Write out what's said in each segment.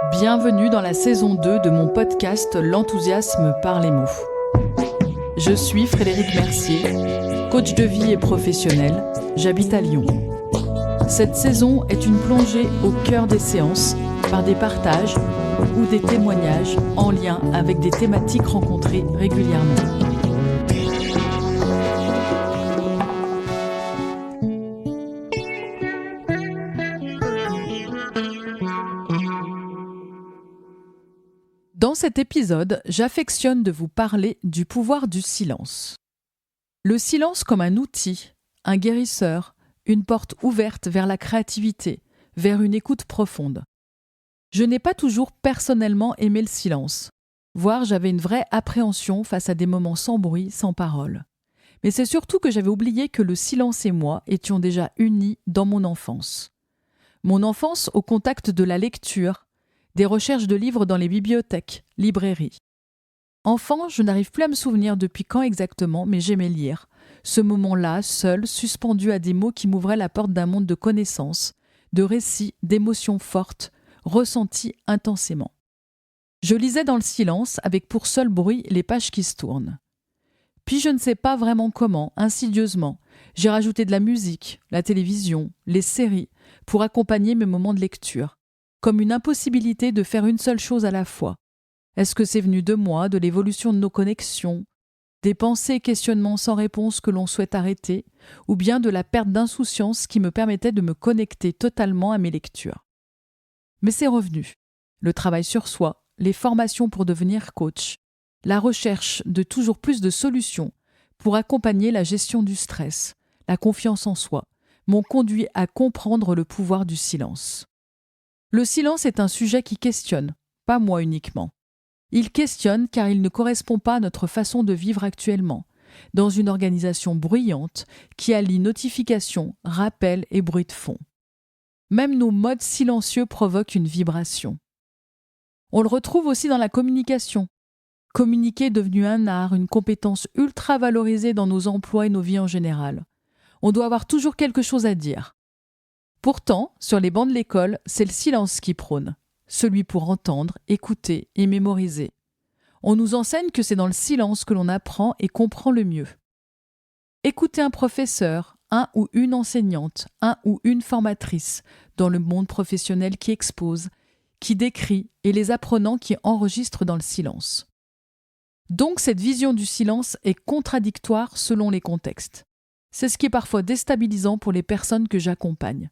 Bienvenue dans la saison 2 de mon podcast L'enthousiasme par les mots. Je suis Frédéric Mercier, coach de vie et professionnel, j'habite à Lyon. Cette saison est une plongée au cœur des séances par des partages ou des témoignages en lien avec des thématiques rencontrées régulièrement. Dans cet épisode, j'affectionne de vous parler du pouvoir du silence. Le silence comme un outil, un guérisseur, une porte ouverte vers la créativité, vers une écoute profonde. Je n'ai pas toujours personnellement aimé le silence, voire j'avais une vraie appréhension face à des moments sans bruit, sans parole. Mais c'est surtout que j'avais oublié que le silence et moi étions déjà unis dans mon enfance. Mon enfance au contact de la lecture, des recherches de livres dans les bibliothèques, librairies. Enfant, je n'arrive plus à me souvenir depuis quand exactement, mais j'aimais lire. Ce moment-là, seul, suspendu à des mots qui m'ouvraient la porte d'un monde de connaissances, de récits, d'émotions fortes, ressenties intensément. Je lisais dans le silence, avec pour seul bruit les pages qui se tournent. Puis je ne sais pas vraiment comment, insidieusement, j'ai rajouté de la musique, la télévision, les séries, pour accompagner mes moments de lecture, comme une impossibilité de faire une seule chose à la fois. Est-ce que c'est venu de moi, de l'évolution de nos connexions, des pensées et questionnements sans réponse que l'on souhaite arrêter, ou bien de la perte d'insouciance qui me permettait de me connecter totalement à mes lectures? Mais c'est revenu. Le travail sur soi, les formations pour devenir coach, la recherche de toujours plus de solutions pour accompagner la gestion du stress, la confiance en soi, m'ont conduit à comprendre le pouvoir du silence. Le silence est un sujet qui questionne, pas moi uniquement. Il questionne car il ne correspond pas à notre façon de vivre actuellement, dans une organisation bruyante qui allie notifications, rappels et bruit de fond. Même nos modes silencieux provoquent une vibration. On le retrouve aussi dans la communication. Communiquer est devenu un art, une compétence ultra valorisée dans nos emplois et nos vies en général. On doit avoir toujours quelque chose à dire. Pourtant, sur les bancs de l'école, c'est le silence qui prône, celui pour entendre, écouter et mémoriser. On nous enseigne que c'est dans le silence que l'on apprend et comprend le mieux. Écouter un professeur, un ou une enseignante, un ou une formatrice dans le monde professionnel qui expose, qui décrit et les apprenants qui enregistrent dans le silence. Donc cette vision du silence est contradictoire selon les contextes. C'est ce qui est parfois déstabilisant pour les personnes que j'accompagne.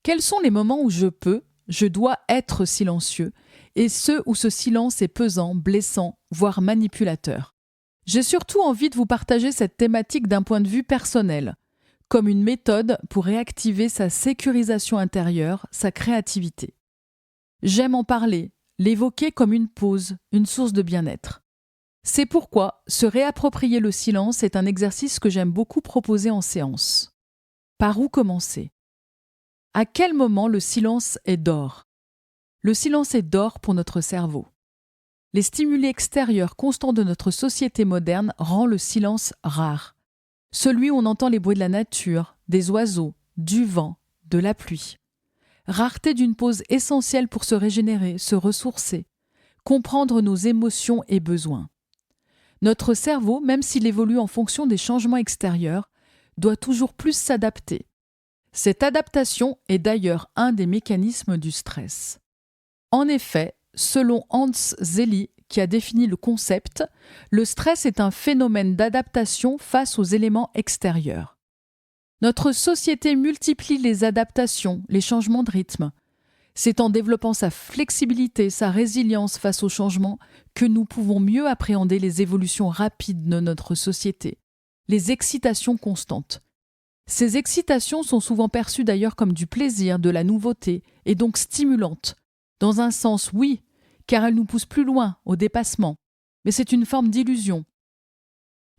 Quels sont les moments où je dois être silencieux, et ceux où ce silence est pesant, blessant, voire manipulateur? J'ai surtout envie de vous partager cette thématique d'un point de vue personnel, comme une méthode pour réactiver sa sécurisation intérieure, sa créativité. J'aime en parler, l'évoquer comme une pause, une source de bien-être. C'est pourquoi se réapproprier le silence est un exercice que j'aime beaucoup proposer en séance. Par où commencer ? À quel moment le silence est d'or ? Le silence est d'or pour notre cerveau. Les stimuli extérieurs constants de notre société moderne rendent le silence rare. Celui où on entend les bruits de la nature, des oiseaux, du vent, de la pluie. Rareté d'une pause essentielle pour se régénérer, se ressourcer, comprendre nos émotions et besoins. Notre cerveau, même s'il évolue en fonction des changements extérieurs, doit toujours plus s'adapter. Cette adaptation est d'ailleurs un des mécanismes du stress. En effet, selon Hans Selye, qui a défini le concept, le stress est un phénomène d'adaptation face aux éléments extérieurs. Notre société multiplie les adaptations, les changements de rythme. C'est en développant sa flexibilité, sa résilience face aux changements que nous pouvons mieux appréhender les évolutions rapides de notre société, les excitations constantes. Ces excitations sont souvent perçues d'ailleurs comme du plaisir, de la nouveauté, et donc stimulantes. Dans un sens, oui, car elles nous poussent plus loin, au dépassement. Mais c'est une forme d'illusion.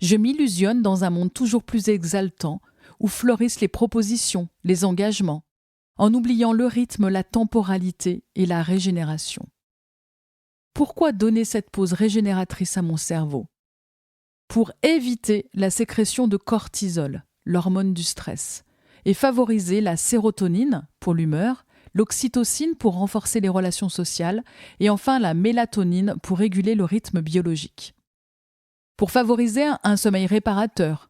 Je m'illusionne dans un monde toujours plus exaltant, où fleurissent les propositions, les engagements, en oubliant le rythme, la temporalité et la régénération. Pourquoi donner cette pause régénératrice à mon cerveau ? Pour éviter la sécrétion de cortisol, l'hormone du stress, et favoriser la sérotonine pour l'humeur, l'oxytocine pour renforcer les relations sociales et enfin la mélatonine pour réguler le rythme biologique. Pour favoriser un sommeil réparateur,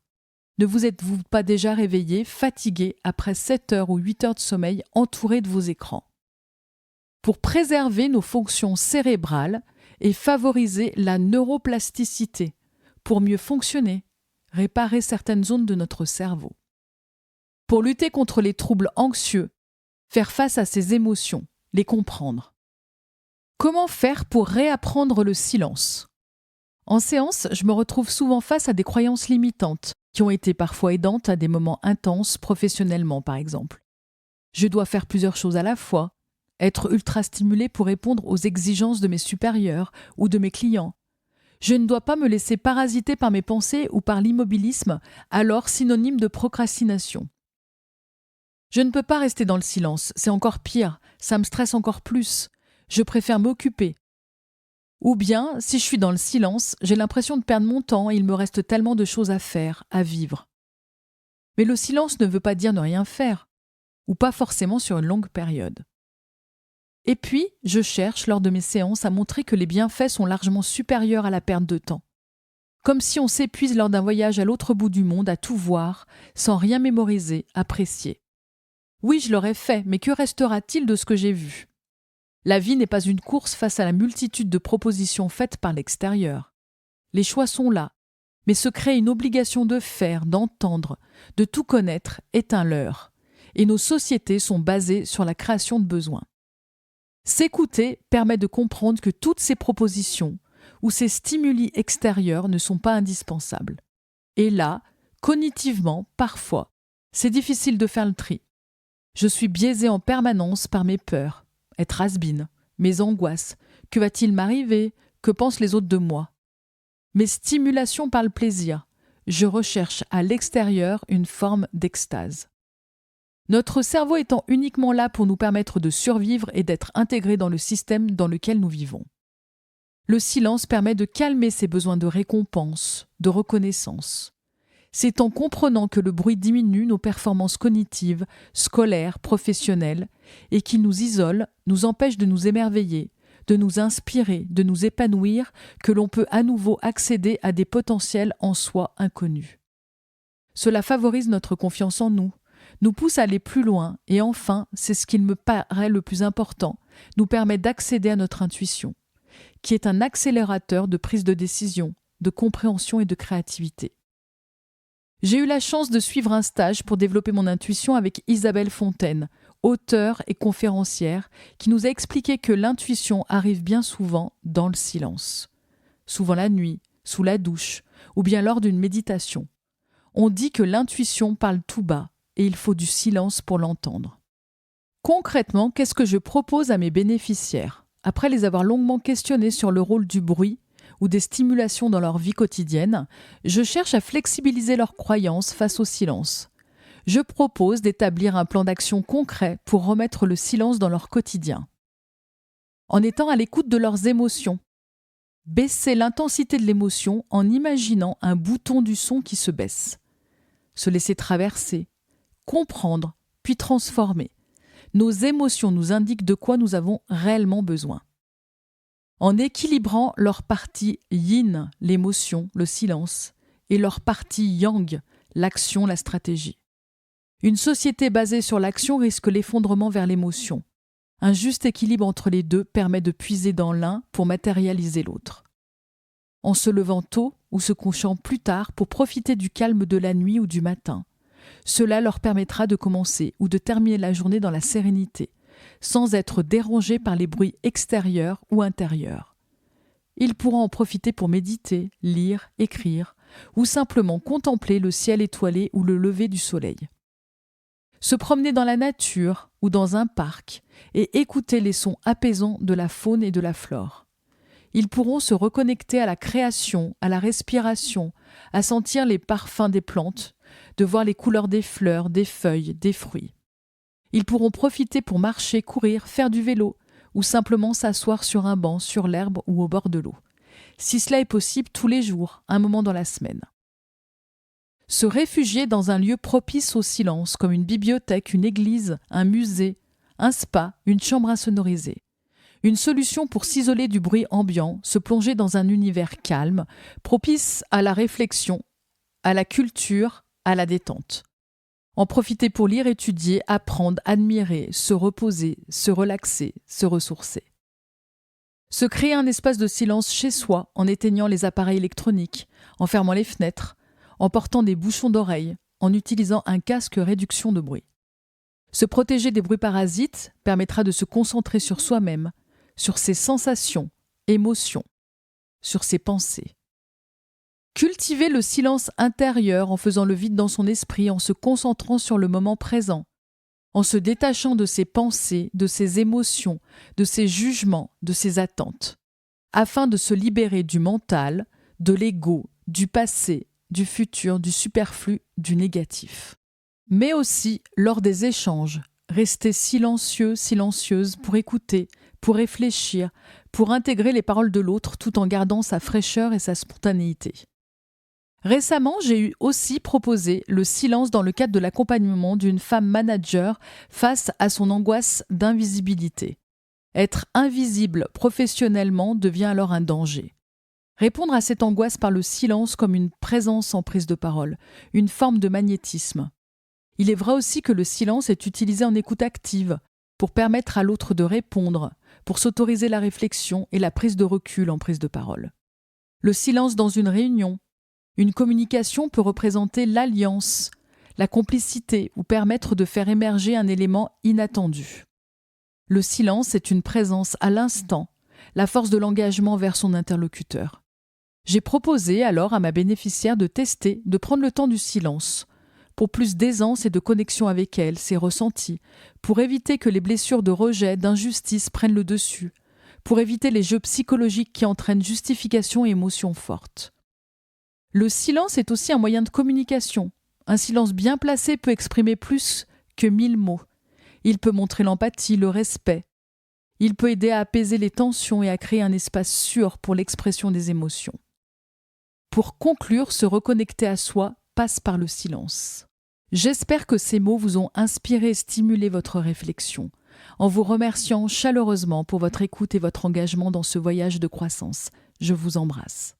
ne vous êtes-vous pas déjà réveillé, fatigué après 7 heures ou 8 heures de sommeil entouré de vos écrans? Pour préserver nos fonctions cérébrales et favoriser la neuroplasticité, pour mieux fonctionner, réparer certaines zones de notre cerveau. Pour lutter contre les troubles anxieux, faire face à ses émotions, les comprendre. Comment faire pour réapprendre le silence? En séance, je me retrouve souvent face à des croyances limitantes, qui ont été parfois aidantes à des moments intenses professionnellement par exemple. Je dois faire plusieurs choses à la fois, être ultra stimulé pour répondre aux exigences de mes supérieurs ou de mes clients. Je ne dois pas me laisser parasiter par mes pensées ou par l'immobilisme, alors synonyme de procrastination. Je ne peux pas rester dans le silence, c'est encore pire, ça me stresse encore plus. Je préfère m'occuper. Ou bien, si je suis dans le silence, j'ai l'impression de perdre mon temps et il me reste tellement de choses à faire, à vivre. Mais le silence ne veut pas dire ne rien faire, ou pas forcément sur une longue période. Et puis, je cherche lors de mes séances à montrer que les bienfaits sont largement supérieurs à la perte de temps. Comme si on s'épuise lors d'un voyage à l'autre bout du monde à tout voir, sans rien mémoriser, apprécier. Oui, je l'aurais fait, mais que restera-t-il de ce que j'ai vu? La vie n'est pas une course face à la multitude de propositions faites par l'extérieur. Les choix sont là, mais se créer une obligation de faire, d'entendre, de tout connaître est un leurre, et nos sociétés sont basées sur la création de besoins. S'écouter permet de comprendre que toutes ces propositions ou ces stimuli extérieurs ne sont pas indispensables. Et là, cognitivement, parfois, c'est difficile de faire le tri. Je suis biaisée en permanence par mes peurs, être has-been, mes angoisses, que va-t-il m'arriver, que pensent les autres de moi? Mes stimulations par le plaisir, je recherche à l'extérieur une forme d'extase. Notre cerveau étant uniquement là pour nous permettre de survivre et d'être intégré dans le système dans lequel nous vivons. Le silence permet de calmer ces besoins de récompense, de reconnaissance. C'est en comprenant que le bruit diminue nos performances cognitives, scolaires, professionnelles, et qu'il nous isole, nous empêche de nous émerveiller, de nous inspirer, de nous épanouir, que l'on peut à nouveau accéder à des potentiels en soi inconnus. Cela favorise notre confiance en nous pousse à aller plus loin et enfin, c'est ce qu'il me paraît le plus important, nous permet d'accéder à notre intuition, qui est un accélérateur de prise de décision, de compréhension et de créativité. J'ai eu la chance de suivre un stage pour développer mon intuition avec Isabelle Fontaine, auteure et conférencière, qui nous a expliqué que l'intuition arrive bien souvent dans le silence. Souvent la nuit, sous la douche, ou bien lors d'une méditation. On dit que l'intuition parle tout bas, et il faut du silence pour l'entendre. Concrètement, qu'est-ce que je propose à mes bénéficiaires? Après les avoir longuement questionnés sur le rôle du bruit ou des stimulations dans leur vie quotidienne, je cherche à flexibiliser leurs croyances face au silence. Je propose d'établir un plan d'action concret pour remettre le silence dans leur quotidien. En étant à l'écoute de leurs émotions, baisser l'intensité de l'émotion en imaginant un bouton du son qui se baisse. Se laisser traverser, comprendre, puis transformer. Nos émotions nous indiquent de quoi nous avons réellement besoin. En équilibrant leur partie yin, l'émotion, le silence, et leur partie yang, l'action, la stratégie. Une société basée sur l'action risque l'effondrement vers l'émotion. Un juste équilibre entre les deux permet de puiser dans l'un pour matérialiser l'autre. En se levant tôt ou se couchant plus tard pour profiter du calme de la nuit ou du matin, cela leur permettra de commencer ou de terminer la journée dans la sérénité, sans être dérangés par les bruits extérieurs ou intérieurs. Ils pourront en profiter pour méditer, lire, écrire, ou simplement contempler le ciel étoilé ou le lever du soleil. Se promener dans la nature ou dans un parc et écouter les sons apaisants de la faune et de la flore. Ils pourront se reconnecter à la création, à la respiration, à sentir les parfums des plantes, de voir les couleurs des fleurs, des feuilles, des fruits. Ils pourront profiter pour marcher, courir, faire du vélo ou simplement s'asseoir sur un banc, sur l'herbe ou au bord de l'eau. Si cela est possible tous les jours, un moment dans la semaine. Se réfugier dans un lieu propice au silence, comme une bibliothèque, une église, un musée, un spa, une chambre insonorisée. Une solution pour s'isoler du bruit ambiant, se plonger dans un univers calme, propice à la réflexion, à la culture, à la détente. En profiter pour lire, étudier, apprendre, admirer, se reposer, se relaxer, se ressourcer. Se créer un espace de silence chez soi en éteignant les appareils électroniques, en fermant les fenêtres, en portant des bouchons d'oreilles, en utilisant un casque réduction de bruit. Se protéger des bruits parasites permettra de se concentrer sur soi-même, sur ses sensations, émotions, sur ses pensées. Cultiver le silence intérieur en faisant le vide dans son esprit, en se concentrant sur le moment présent, en se détachant de ses pensées, de ses émotions, de ses jugements, de ses attentes, afin de se libérer du mental, de l'ego, du passé, du futur, du superflu, du négatif. Mais aussi, lors des échanges, rester silencieux, silencieuse pour écouter, pour réfléchir, pour intégrer les paroles de l'autre tout en gardant sa fraîcheur et sa spontanéité. Récemment, j'ai aussi proposé le silence dans le cadre de l'accompagnement d'une femme manager face à son angoisse d'invisibilité. Être invisible professionnellement devient alors un danger. Répondre à cette angoisse par le silence comme une présence en prise de parole, une forme de magnétisme. Il est vrai aussi que le silence est utilisé en écoute active, pour permettre à l'autre de répondre, pour s'autoriser la réflexion et la prise de recul en prise de parole. Le silence dans une réunion, une communication peut représenter l'alliance, la complicité ou permettre de faire émerger un élément inattendu. Le silence est une présence à l'instant, la force de l'engagement vers son interlocuteur. J'ai proposé alors à ma bénéficiaire de tester, de prendre le temps du silence, pour plus d'aisance et de connexion avec elle, ses ressentis, pour éviter que les blessures de rejet, d'injustice prennent le dessus, pour éviter les jeux psychologiques qui entraînent justification et émotions fortes. Le silence est aussi un moyen de communication. Un silence bien placé peut exprimer plus que 1000 mots. Il peut montrer l'empathie, le respect. Il peut aider à apaiser les tensions et à créer un espace sûr pour l'expression des émotions. Pour conclure, se reconnecter à soi passe par le silence. J'espère que ces mots vous ont inspiré et stimulé votre réflexion, en vous remerciant chaleureusement pour votre écoute et votre engagement dans ce voyage de croissance. Je vous embrasse.